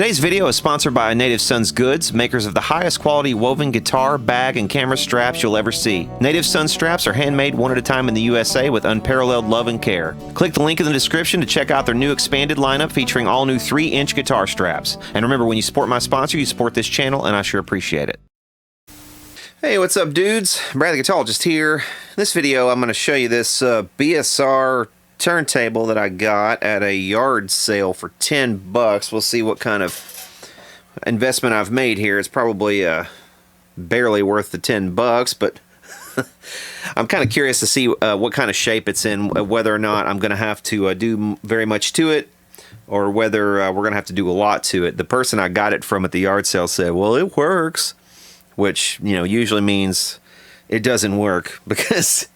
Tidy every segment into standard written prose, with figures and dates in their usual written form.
Today's video is sponsored by Native Sons Goods, makers of the highest quality woven guitar, bag, and camera straps you'll ever see. Native Sons straps are handmade one at a time in the USA with unparalleled love and care. Click the link in the description to check out their new expanded lineup featuring all new 3-inch guitar straps. And remember, when you support my sponsor, you support this channel, and I sure appreciate it. Hey, what's up, dudes? Brad the Guitologist here. In this video, I'm going to show you this BSR turntable that I got at a yard sale for 10 bucks. We'll see what kind of investment I've made here. It's probably barely worth the 10 bucks, but I'm kind of curious to see what kind of shape it's in, whether or not I'm going to have to do very much to it, or whether we're going to have to do a lot to it. The person I got it from at the yard sale said, well, it works, which, you know, usually means it doesn't work, because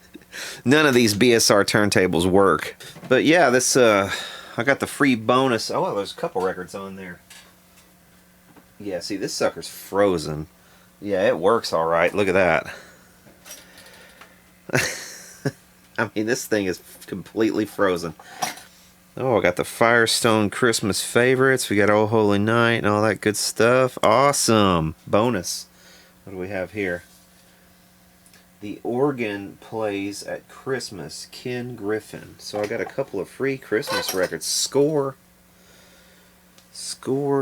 none of these BSR turntables work. But yeah, this I got the free bonus. Oh, there's a couple records on there. Yeah, see, this sucker's frozen. Yeah, it works all right. Look at that. I mean, this thing is completely frozen. Oh, I got the Firestone Christmas favorites. We got Oh Holy Night and all that good stuff. Awesome. Bonus. What do we have here? The Organ Plays at Christmas, Ken Griffin. So I got a couple of free Christmas records. Score,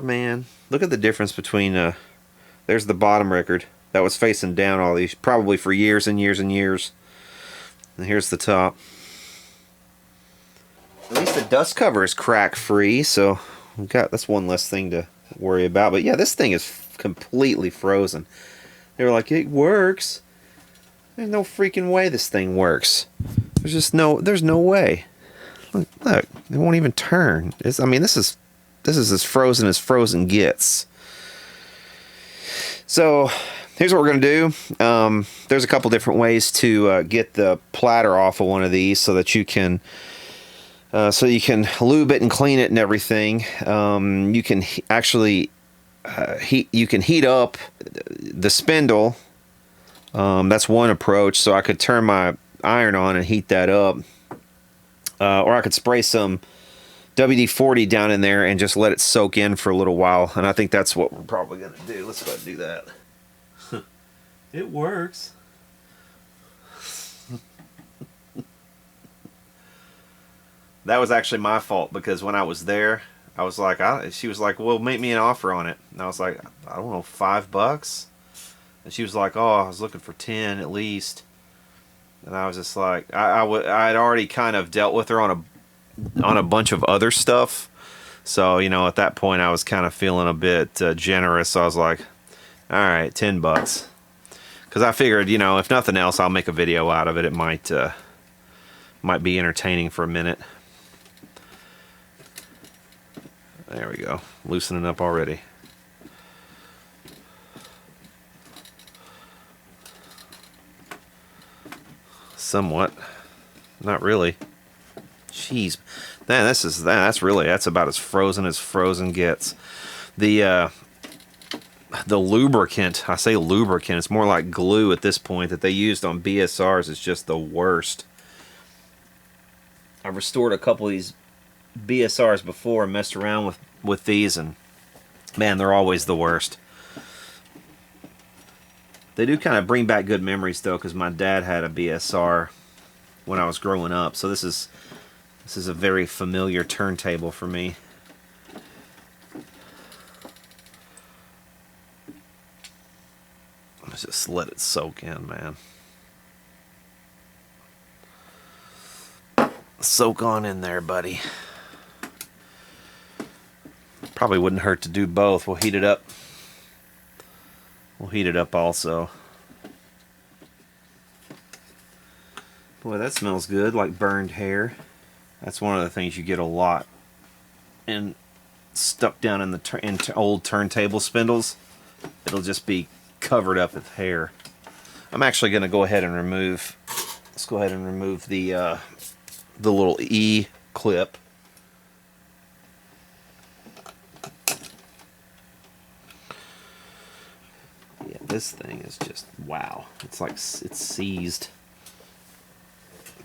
man. Look at the difference between, there's the bottom record. That was facing down all these, probably for years and years and years. And here's the top. At least the dust cover is crack free, so we've got, that's one less thing to worry about. But yeah, this thing is completely frozen. They were like, it works. There's no freaking way this thing works. There's no way. Look, it won't even turn. I mean, this is as frozen gets. So here's what we're gonna do. There's a couple different ways to get the platter off of one of these, so that you can lube it and clean it and everything. You can actually heat up the spindle. That's one approach. So I could turn my iron on and heat that up, or I could spray some WD-40 down in there and just let it soak in for a little while. And I think that's what we're probably gonna do. Let's go ahead and do that. It works. That was actually my fault, because when I was there, I was like, she was like, well, make me an offer on it. And I was like, I don't know, $5? And she was like, oh, I was looking for 10 at least. And I was just like, I'd already kind of dealt with her on a bunch of other stuff. So, you know, at that point I was kind of feeling a bit generous. So I was like, all right, 10 bucks. Because I figured, you know, if nothing else, I'll make a video out of it. It might be entertaining for a minute. There we go. Loosening up already. Somewhat. Not really. Jeez. Man, that's about as frozen gets. The lubricant, I say lubricant, it's more like glue at this point, that they used on BSRs is just the worst. I've restored a couple of these BSRs before and messed around with these, and man, they're always the worst. They do kind of bring back good memories though, because my dad had a BSR when I was growing up, so this is a very familiar turntable for me. Let's just let it soak in, man. Soak on in there, buddy. Probably wouldn't hurt to do both. We'll heat it up. We'll heat it up also. Boy, that smells good, like burned hair. That's one of the things you get a lot and stuck down in the old turntable spindles. It'll just be covered up with hair. I'm actually going to go ahead and remove. Let's go ahead and remove the little E clip. Yeah, this thing is just wow. It's like it's seized.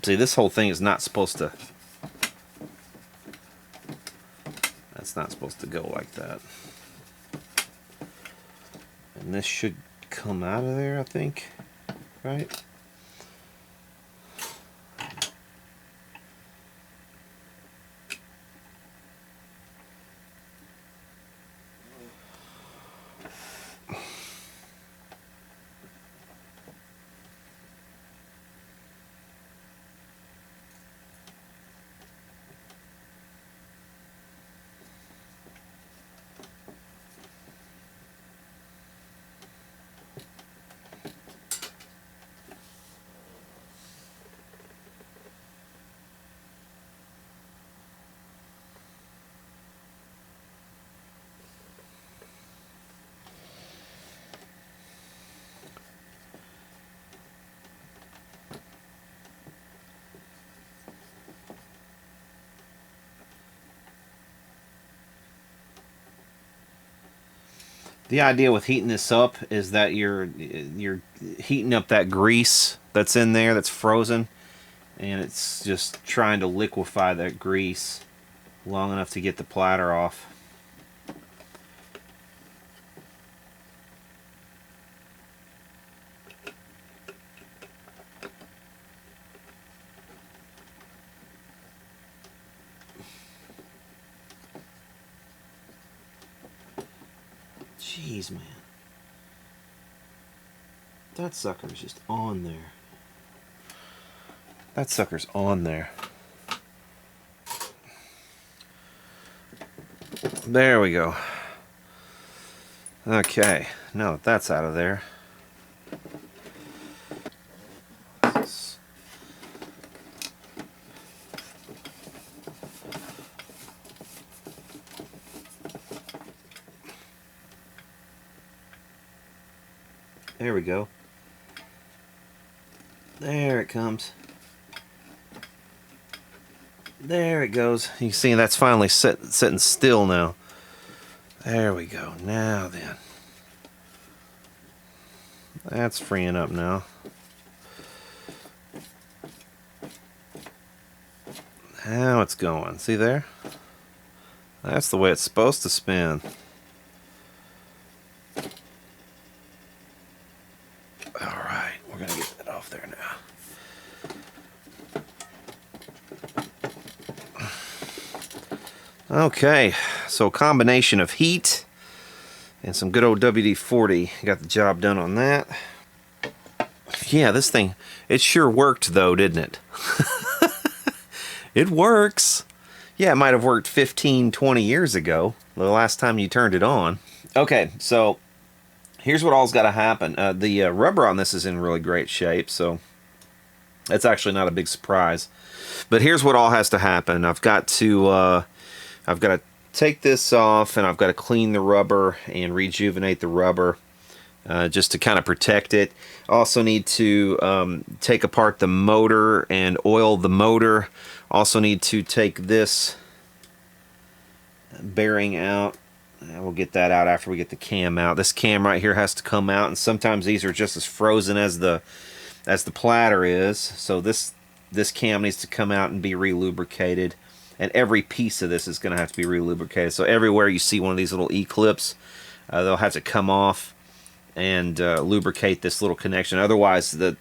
See, this whole thing is not supposed to. That's not supposed to go like that. And this should come out of there, I think, right? The idea with heating this up is that you're heating up that grease that's in there that's frozen, and it's just trying to liquefy that grease long enough to get the platter off. Jeez, man. That sucker's just on there. That sucker's on there. There we go. Okay, now that that's out of there. There we go. There it comes. There it goes. You can see that's finally sitting still now. There we go. Now then. That's freeing up now. Now it's going. See there? That's the way it's supposed to spin. Alright, we're going to get that off there now. Okay, so a combination of heat and some good old WD-40 got the job done on that. Yeah, this thing, it sure worked though, didn't it? It works. Yeah, it might have worked 15, 20 years ago, the last time you turned it on. Okay, so here's what all's got to happen. The rubber on this is in really great shape, so that's actually not a big surprise. But here's what all has to happen. I've got to take this off, and I've got to clean the rubber and rejuvenate the rubber just to kind of protect it. Also need to take apart the motor and oil the motor. Also need to take this bearing out. We'll get that out after we get the cam out. This cam right here has to come out, and sometimes these are just as frozen as the platter is. So this cam needs to come out and be re-lubricated, and every piece of this is going to have to be re-lubricated. So everywhere you see one of these little E-clips, they'll have to come off and lubricate this little connection. Otherwise, the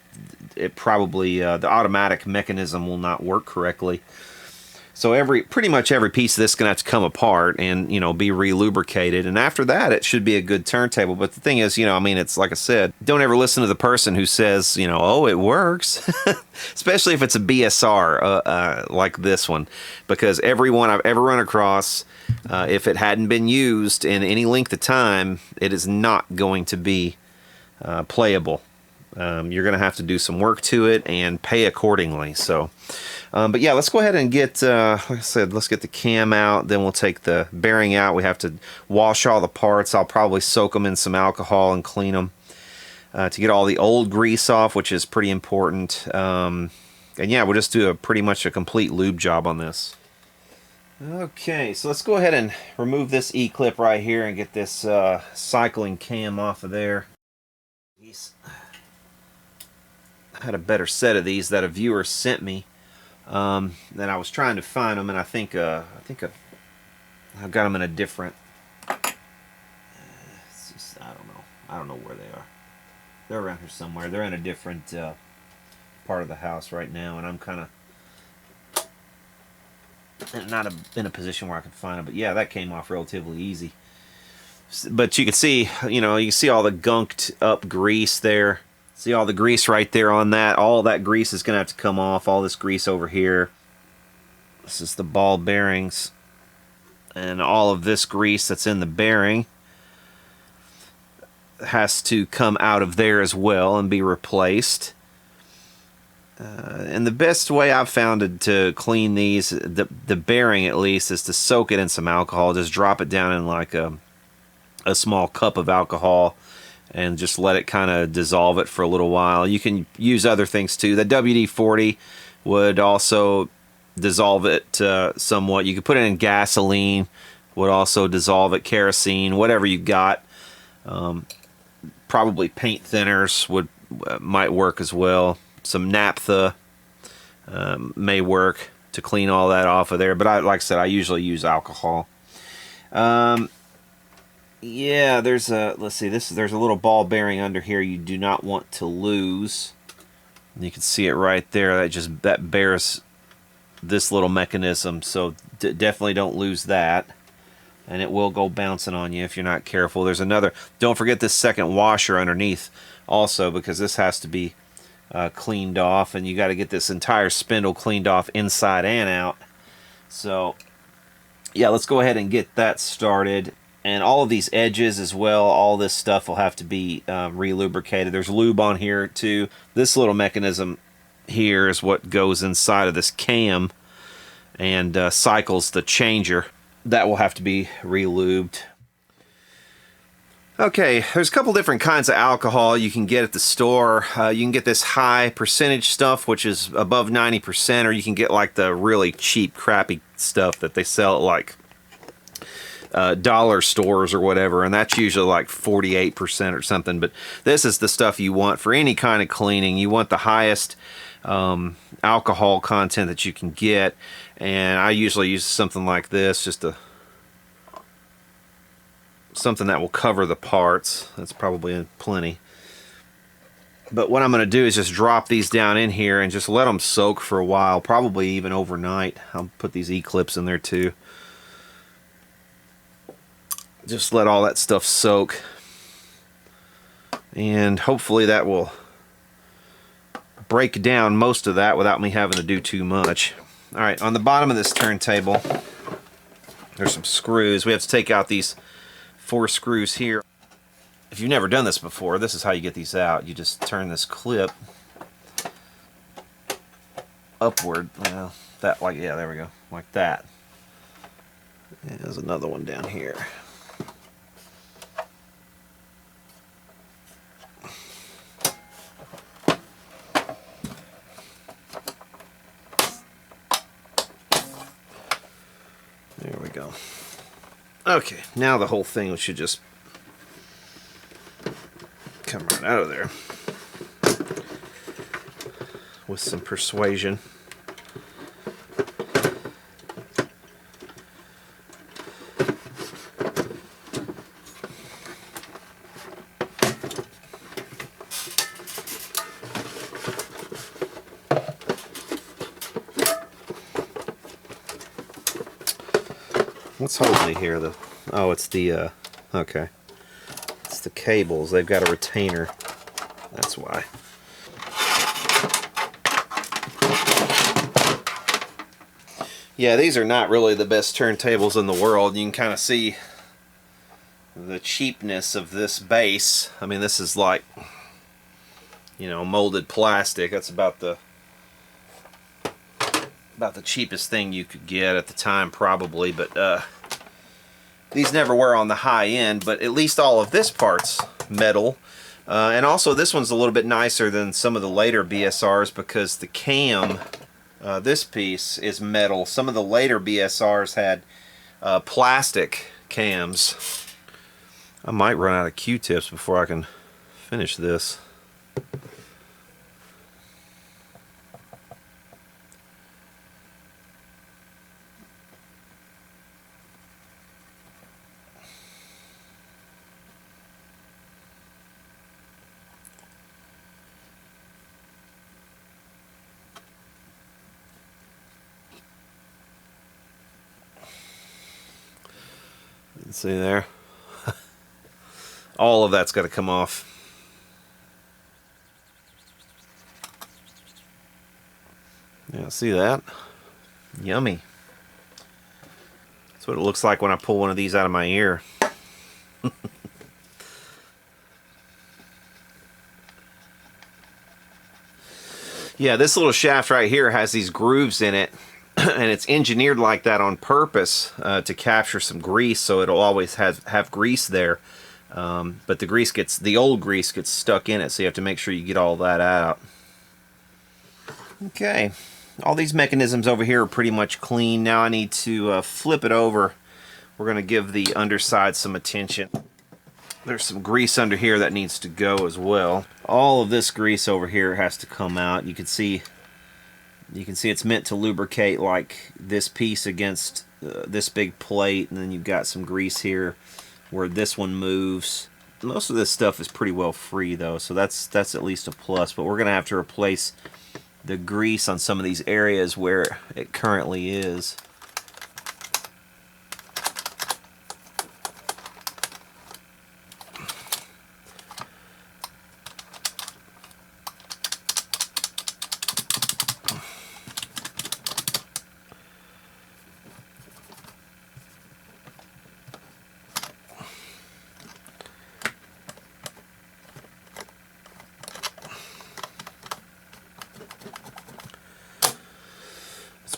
automatic mechanism will not work correctly. So pretty much every piece of this is going to have to come apart and, you know, be re-lubricated. And after that, it should be a good turntable. But the thing is, you know, I mean, it's like I said, don't ever listen to the person who says, you know, oh, it works. Especially if it's a BSR like this one. Because every one I've ever run across, if it hadn't been used in any length of time, it is not going to be playable. You're going to have to do some work to it and pay accordingly. So, but yeah, let's go ahead and get, like I said, let's get the cam out. Then we'll take the bearing out. We have to wash all the parts. I'll probably soak them in some alcohol and clean them to get all the old grease off, which is pretty important. And yeah, we'll just do pretty much a complete lube job on this. Okay, so let's go ahead and remove this E-clip right here and get this cycling cam off of there. I had a better set of these that a viewer sent me. Then I was trying to find them, and I think I've got them in a different. It's just, I don't know. I don't know where they are. They're around here somewhere. They're in a different part of the house right now, and I'm kind of not in a position where I can find them. But yeah, that came off relatively easy. But you can see, you can see all the gunked up grease there. See all the grease right there on that. All that grease is going to have to come off. All this grease over here. This is the ball bearings. And all of this grease that's in the bearing has to come out of there as well and be replaced. And the best way I've found to clean these, the bearing at least, is to soak it in some alcohol. Just drop it down in like a small cup of alcohol and just let it kind of dissolve it for a little while. You can use other things too. The WD-40 would also dissolve it somewhat. You could put it in gasoline, would also dissolve it. Kerosene, whatever you got. Probably paint thinners might work as well. Some naphtha may work to clean all that off of there. But like I said, I usually use alcohol. Yeah, there's a, let's see, there's a little ball bearing under here you do not want to lose. And you can see it right there. That bears this little mechanism, so definitely don't lose that. And it will go bouncing on you if you're not careful. There's another, don't forget this second washer underneath also, because this has to be cleaned off, and you got to get this entire spindle cleaned off inside and out. So yeah, let's go ahead and get that started. And all of these edges as well, all this stuff will have to be re-lubricated. There's lube on here too. This little mechanism here is what goes inside of this cam and cycles the changer. That will have to be re-lubed. Okay, there's a couple different kinds of alcohol you can get at the store. You can get this high percentage stuff, which is above 90%, or you can get like the really cheap, crappy stuff that they sell at like dollar stores or whatever, and that's usually like 48% or something. But this is the stuff you want for any kind of cleaning. You want the highest alcohol content that you can get, and I usually use something like this, just something that will cover the parts. That's probably plenty. But what I'm going to do is just drop these down in here and just let them soak for a while, probably even overnight. I'll put these E-clips in there too. Just let all that stuff soak, and hopefully that will break down most of that without me having to do too much. Alright, on the bottom of this turntable there's some screws. We have to take out these 4 screws here. If you've never done this before, this is how you get these out. You just turn this clip upward. Well, that, like, yeah, there we go, like that. And there's another one down here. There we go. Okay, now the whole thing should just come right out of there with some persuasion. What's holding me here? Oh, it's the, okay. It's the cables. They've got a retainer. That's why. Yeah, these are not really the best turntables in the world. You can kind of see the cheapness of this base. I mean, this is like, molded plastic. That's about the cheapest thing you could get at the time, probably. But these never were on the high end, but at least all of this part's metal. And also this one's a little bit nicer than some of the later BSRs because the cam, this piece, is metal. Some of the later BSRs had plastic cams. I might run out of Q-tips before I can finish this. See there? All of that's got to come off. Yeah, see that? Yummy. That's what it looks like when I pull one of these out of my ear. Yeah, this little shaft right here has these grooves in it, and it's engineered like that on purpose to capture some grease, so it'll always have grease there. But the old grease gets stuck in it, so you have to make sure you get all that out. Okay, all these mechanisms over here are pretty much clean. Now I need to flip it over. We're going to give the underside some attention. There's some grease under here that needs to go as well. All of this grease over here has to come out. You can see it's meant to lubricate like this piece against this big plate, and then you've got some grease here where this one moves. Most of this stuff is pretty well free though, so that's at least a plus, but we're going to have to replace the grease on some of these areas where it currently is.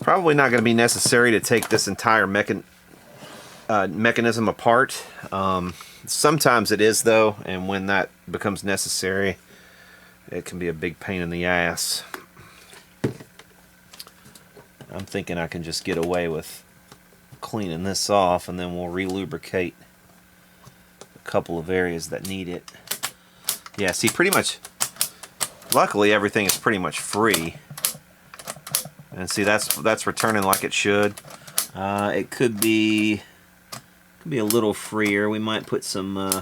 Probably not going to be necessary to take this entire mechanism apart. Sometimes it is though, and when that becomes necessary, it can be a big pain in the ass. I'm thinking I can just get away with cleaning this off, and then we'll re-lubricate a couple of areas that need it. Yeah, see, pretty much, luckily everything is pretty much free. And see, that's returning like it should. It could be a little freer. We might put some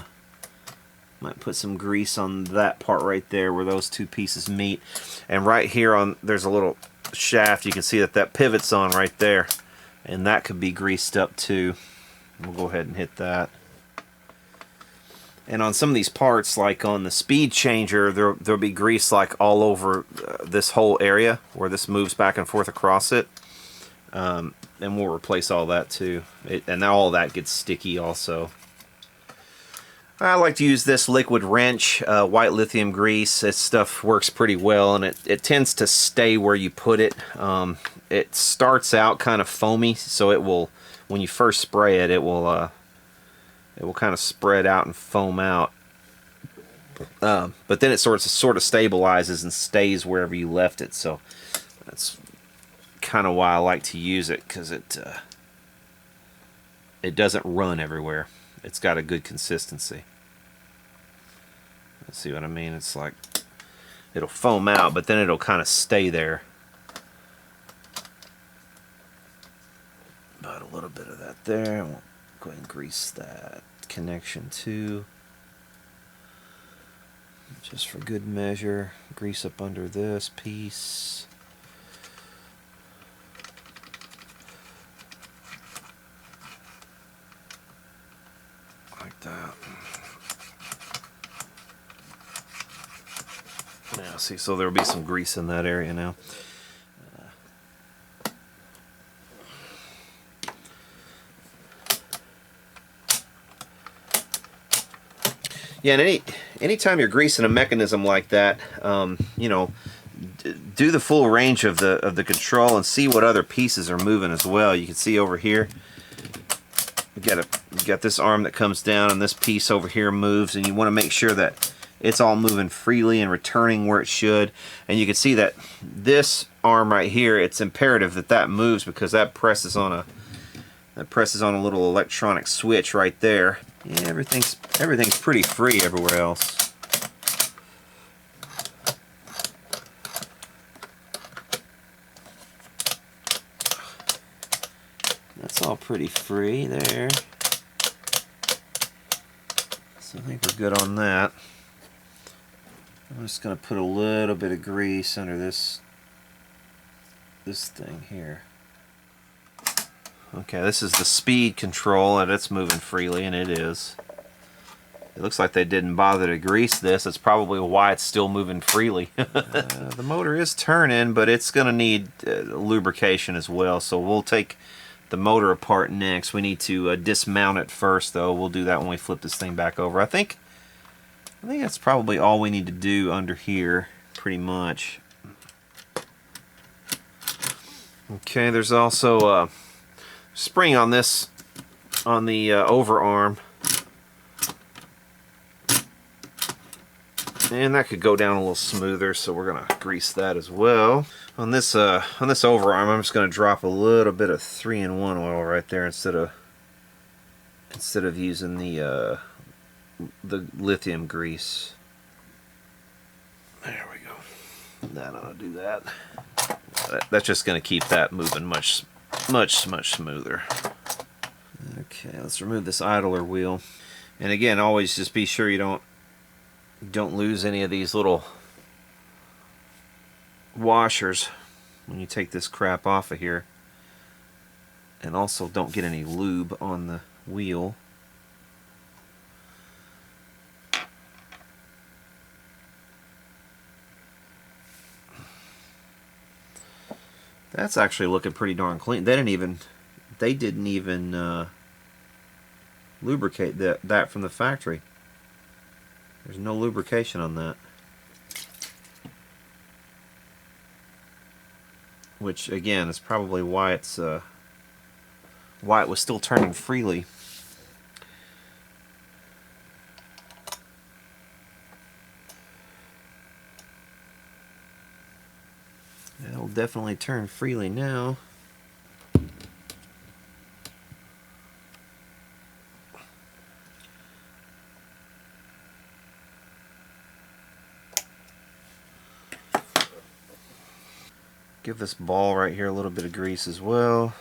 grease on that part right there where those two pieces meet. And right here there's a little shaft. You can see that pivots on right there, and that could be greased up too. We'll go ahead and hit that. And on some of these parts, like on the speed changer, there'll be grease like all over this whole area where this moves back and forth across it. And we'll replace all that too. And all of that gets sticky also. I like to use this liquid wrench, white lithium grease. This stuff works pretty well, and it tends to stay where you put it. It starts out kind of foamy, so it will, when you first spray it, it will kind of spread out and foam out. But then it sort of stabilizes and stays wherever you left it. So that's kind of why I like to use it, because it doesn't run everywhere. It's got a good consistency. Let's see what I mean. It's like it'll foam out, but then it'll kind of stay there. About a little bit of that there. We'll go ahead and grease that connection too, just for good measure. Grease up under this piece. Like that. Now see, so there'll be some grease in that area now. Yeah, and anytime you're greasing a mechanism like that, you know, do the full range of the control and see what other pieces are moving as well. You can see over here, you got this arm that comes down, and this piece over here moves, and you want to make sure that it's all moving freely and returning where it should. And you can see that this arm right here, it's imperative that moves, because that presses on a little electronic switch right there. Yeah, everything's pretty free everywhere else. That's all pretty free there. So I think we're good on that. I'm just going to put a little bit of grease under this thing here. Okay, this is the speed control, and it's moving freely, and it is. It looks like they didn't bother to grease this. That's probably why it's still moving freely. The motor is turning, but it's going to need lubrication as well, so we'll take the motor apart next. We need to dismount it first, though. We'll do that when we flip this thing back over. I think that's probably all we need to do under here, pretty much. Okay, there's also a spring on this, on the overarm. And that could go down a little smoother, so we're gonna grease that as well. On this overarm, I'm just gonna drop a little bit of 3-in-1 oil right there instead of using the lithium grease. There we go. That ought to do that. That's just gonna keep that moving much smoother. Okay, let's remove this idler wheel. And again, always just be sure you don't lose any of these little washers when you take this crap off of here. And also don't get any lube on the wheel. That's actually looking pretty darn clean. They didn't even lubricate that from the factory. There's no lubrication on that. Which again is probably why it was still turning freely. It'll definitely turn freely now. Give this ball right here a little bit of grease as well.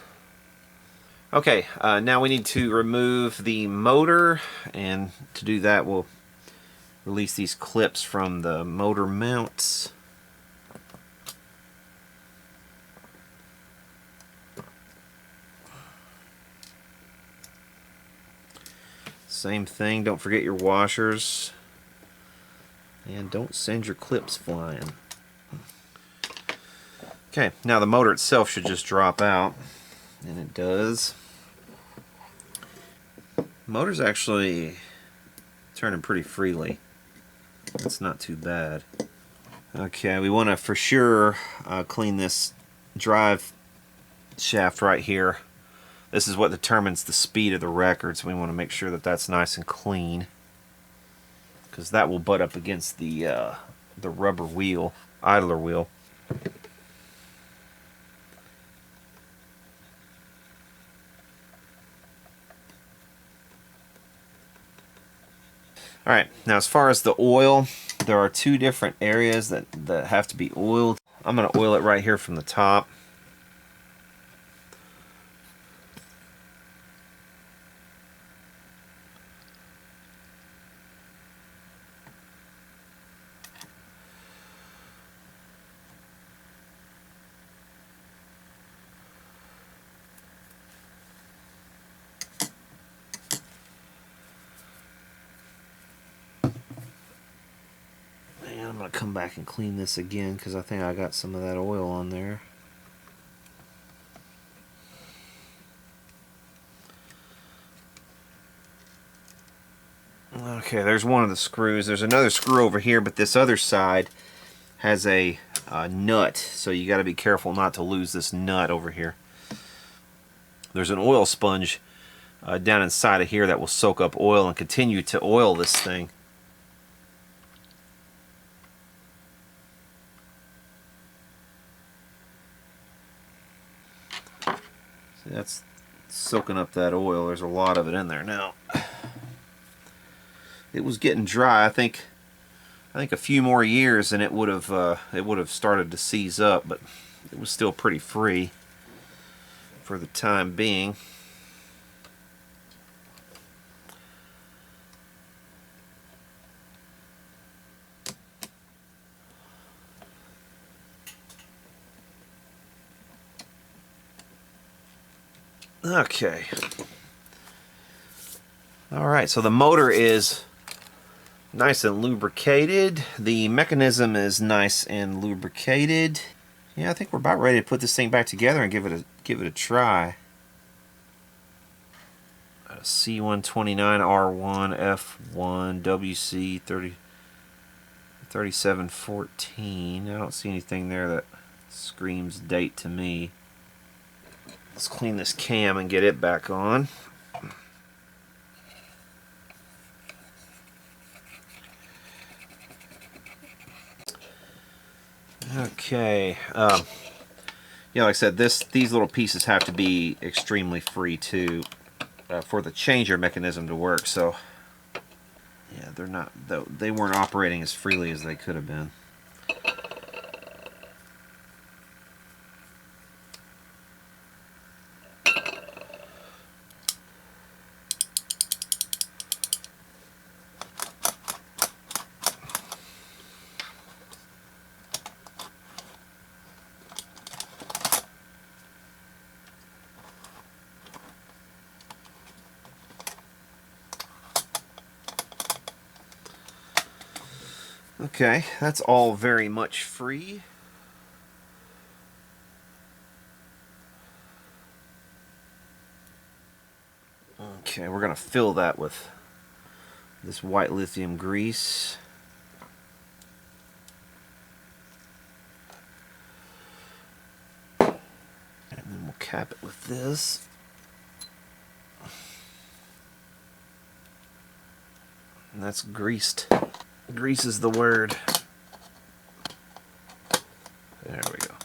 Okay, now we need to remove the motor, and to do that we'll release these clips from the motor mounts. Same thing, don't forget your washers, and don't send your clips flying. Okay, now the motor itself should just drop out, and it does. The motor's actually turning pretty freely. That's not too bad. Okay, we want to for sure clean this drive shaft right here. This is what determines the speed of the record, so we want to make sure that that's nice and clean, because that will butt up against the rubber wheel, idler wheel. Alright, now as far as the oil, there are two different areas that have to be oiled. I'm going to oil it right here from the top. I'm going to come back and clean this again because I think I got some of that oil on there. Okay, there's one of the screws. There's another screw over here, but this other side has a nut, so you got to be careful not to lose this nut over here. There's an oil sponge down inside of here that will soak up oil and continue to oil this thing. See, that's soaking up that oil. There's a lot of it in there now. It was getting dry. I think a few more years and it would have started to seize up, but it was still pretty free for the time being. Okay. Alright, so the motor is nice and lubricated. The mechanism is nice and lubricated. Yeah, I think we're about ready to put this thing back together and give it a try. C129R1 F1 WC 3714. I don't see anything there that screams date to me. Let's clean this cam and get it back on. Okay. Yeah, like I said, these little pieces have to be extremely free too for the changer mechanism to work. So yeah, they weren't operating as freely as they could have been. Okay, that's all very much free. Okay, we're going to fill that with this white lithium grease. And then we'll cap it with this. And that's greased. Grease is the word. There we go.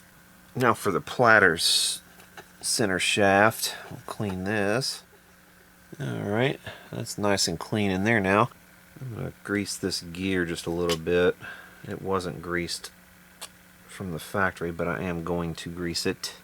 Now for the platter's center shaft, we'll clean this. Alright, that's nice and clean in there now. I'm going to grease this gear just a little bit. It wasn't greased from the factory, but I am going to grease it.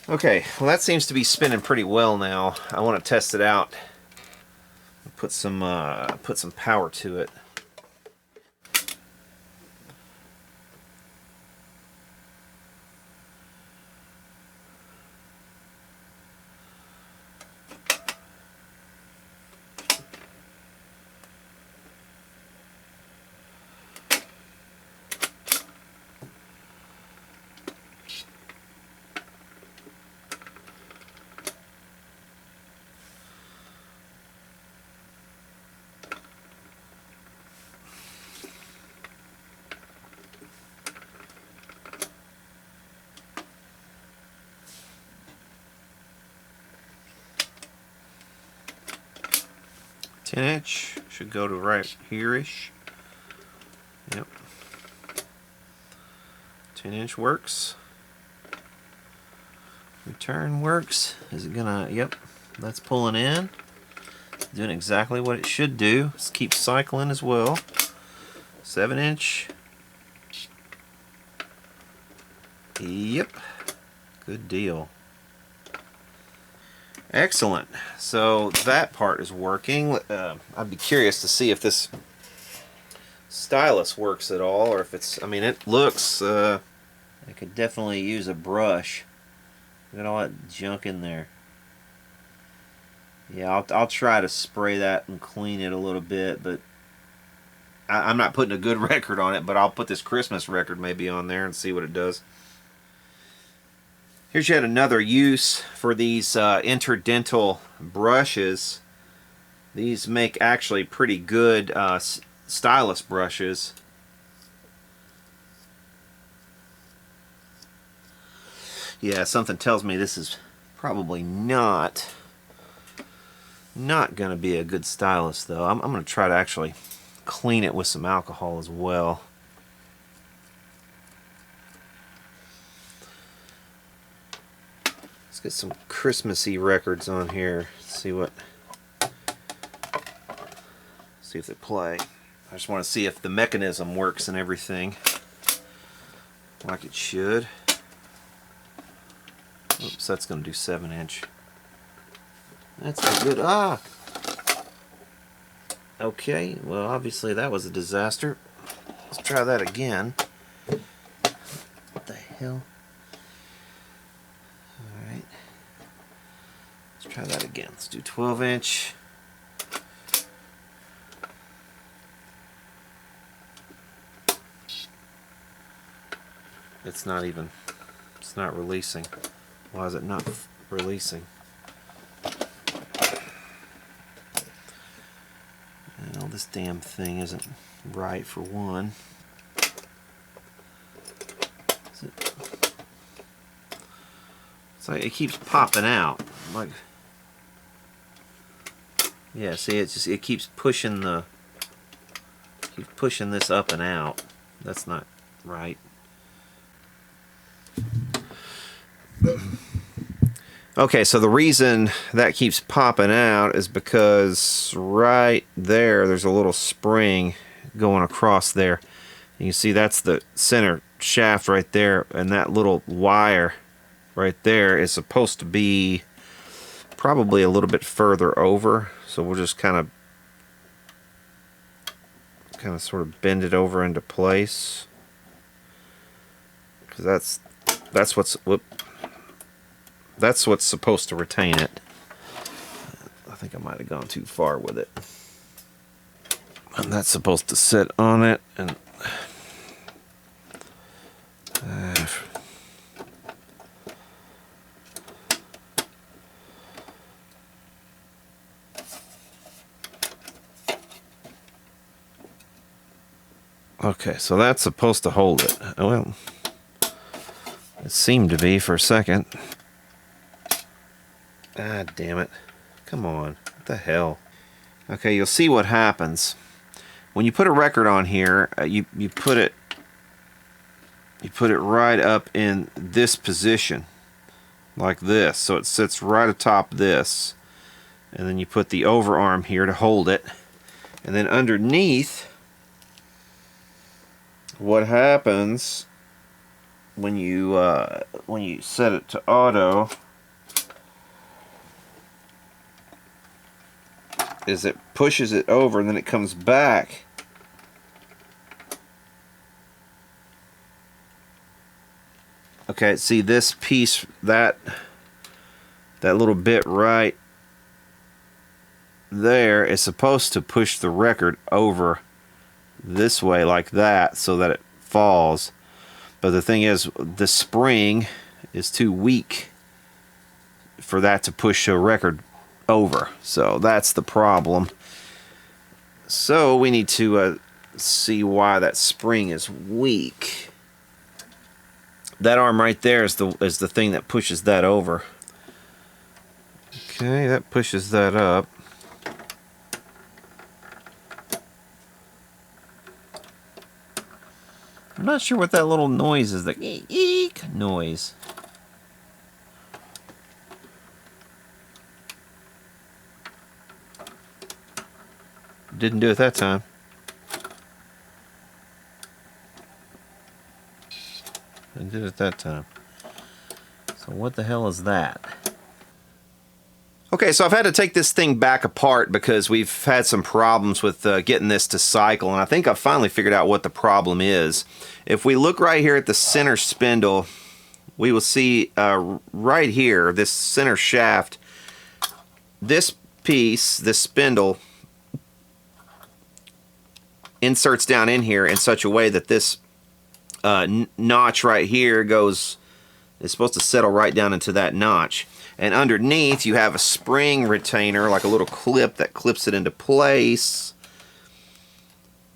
Okay, well that seems to be spinning pretty well now. I want to test it out. Put some power to it. Inch should go to right here-ish. Yep. 10-inch works. Return works. Is it gonna? Yep. That's pulling in. It's doing exactly what it should do. Let's keep cycling as well. 7-inch. Yep. Good deal. Excellent. So that part is working. I'd be curious to see if this stylus works at all, or if it's, I mean, it looks, I could definitely use a brush. Got all that junk in there. Yeah, I'll try to spray that and clean it a little bit, but I'm not putting a good record on it, but I'll put this Christmas record maybe on there and see what it does. Here's yet another use for these interdental brushes. These make actually pretty good stylus brushes. Yeah, something tells me this is probably not not going to be a good stylus, though. I'm going to try to actually clean it with some alcohol as well. Let's get some Christmassy records on here. See if they play. I just want to see if the mechanism works and everything like it should. Oops, that's going to do 7-inch. That's not good. Ah! Okay, well, obviously that was a disaster. Let's try that again. What the hell? Alright. Let's try that again. Let's do 12-inch. It's not releasing. Why is it not releasing? Well, this damn thing isn't right for one. It's like it keeps popping out. Like, yeah, see, it keeps pushing this up and out. That's not right. Okay, so the reason that keeps popping out is because right there's a little spring going across there. You can see that's the center shaft right there, and that little wire right there is supposed to be probably a little bit further over. So we'll just kind of sort of bend it over into place, because that's what's supposed to retain it. I think I might have gone too far with it. And that's supposed to sit on it, and okay, so that's supposed to hold it. Well, it seemed to be for a second. Ah, damn it. Come on. What the hell? Okay, you'll see what happens. When you put a record on here, you put it right up in this position. Like this. So it sits right atop this. And then you put the overarm here to hold it. And then underneath, what happens when you set it to auto is it pushes it over, and then it comes back. Okay, see this piece, that little bit right there is supposed to push the record over this way like that so that it falls. But the thing is, the spring is too weak for that to push a record over. So that's the problem. So we need to see why that spring is weak. That arm right there is the thing that pushes that over. Okay, that pushes that up. I'm not sure what that little noise is, the eek noise. Didn't do it that time. Didn't do it that time. So what the hell is that? Okay, so I've had to take this thing back apart because we've had some problems with getting this to cycle, and I think I've finally figured out what the problem is. If we look right here at the center spindle, we will see right here, this center shaft, this piece, this spindle, inserts down in here in such a way that this notch right here is supposed to settle right down into that notch. And underneath you have a spring retainer, like a little clip that clips it into place.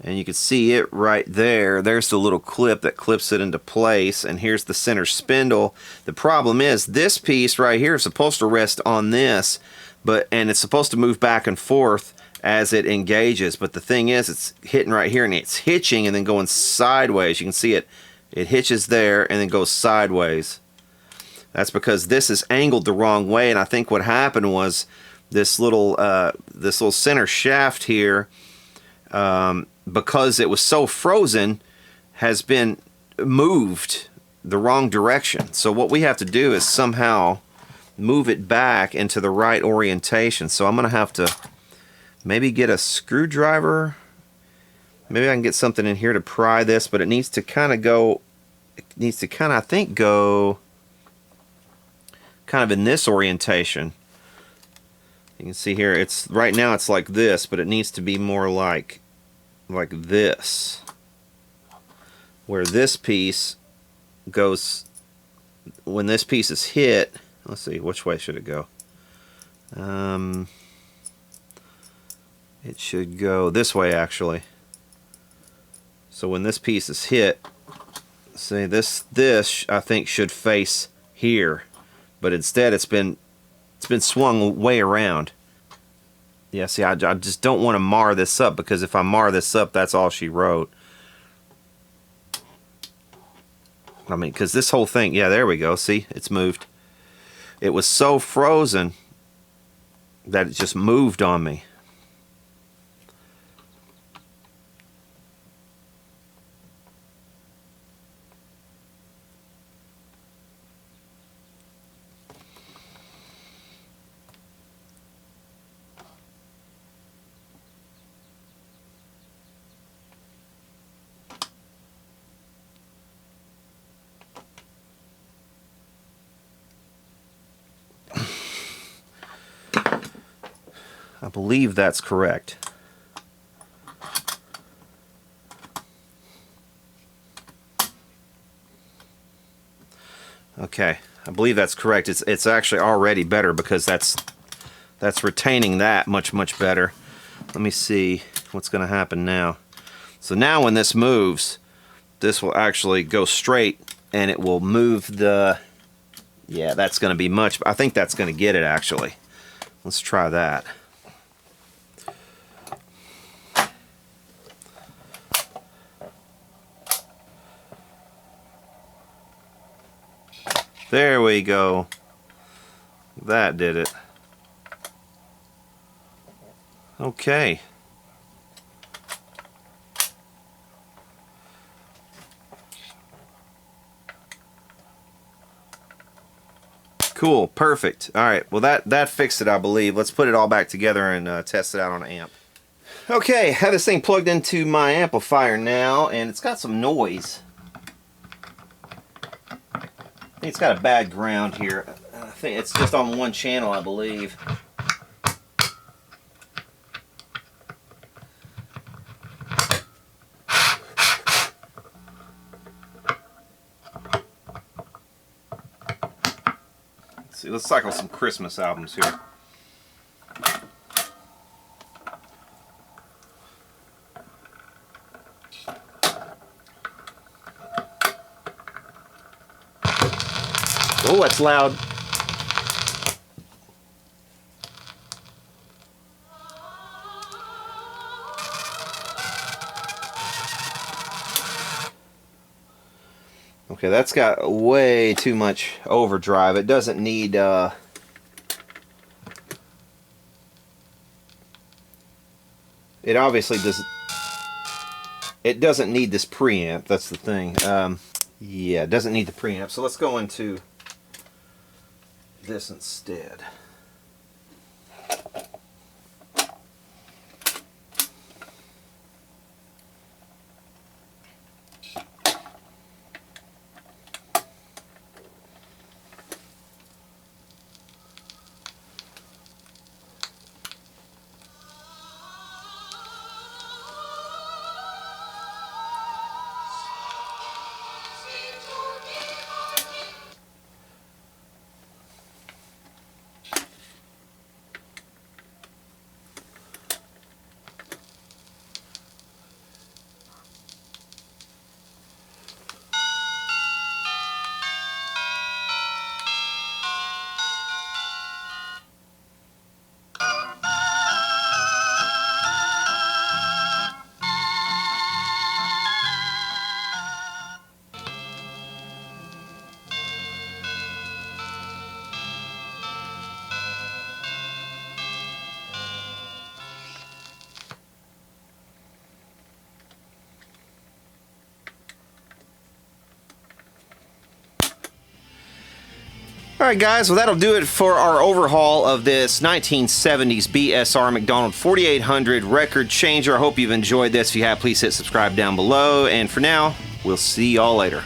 And you can see it right there. There's the little clip that clips it into place. And here's the center spindle. The problem is this piece right here is supposed to rest on this. and it's supposed to move back and forth as it engages, but the thing is, it's hitting right here and it's hitching and then going sideways. You can see it hitches there and then goes sideways. That's because this is angled the wrong way, and I think what happened was this little center shaft here, because it was so frozen, has been moved the wrong direction. So what we have to do is somehow move it back into the right orientation. So I'm going to have to maybe get a screwdriver. Maybe I can get something in here to pry this, but it needs to kind of go, I think, go kind of in this orientation. You can see here, it's right now it's like this, but it needs to be more like this, where this piece goes, when this piece is hit, let's see, which way should it go? It should go this way, actually. So when this piece is hit, see, this I think should face here, but instead it's been swung way around. Yeah, see, I just don't want to mar this up, because if I mar this up, that's all she wrote. I mean, because this whole thing, yeah, there we go. See, it's moved. It was so frozen that it just moved on me. I believe that's correct. Okay, I believe that's correct. It's actually already better, because that's retaining that much better. Let me see what's going to happen now. So now when this moves, this will actually go straight, and it will move the, yeah, that's going to be much, I think that's going to get it actually. Let's try that. There we go. That did it. Okay. Cool, perfect. All right, well that fixed it, I believe. Let's put it all back together and test it out on an amp. Okay, I have this thing plugged into my amplifier now, and it's got some noise. I think it's got a bad ground here. I think it's just on one channel, I believe. Let's see, let's cycle some Christmas albums here. Oh, that's loud. Okay, that's got way too much overdrive. It doesn't need it obviously does. It doesn't need this preamp. That's the thing. Yeah, it doesn't need the preamp. So let's go into this instead. Alright guys, well that'll do it for our overhaul of this 1970s BSR McDonald 4800 record changer. I hope you've enjoyed this. If you have, please hit subscribe down below. And for now, we'll see y'all later.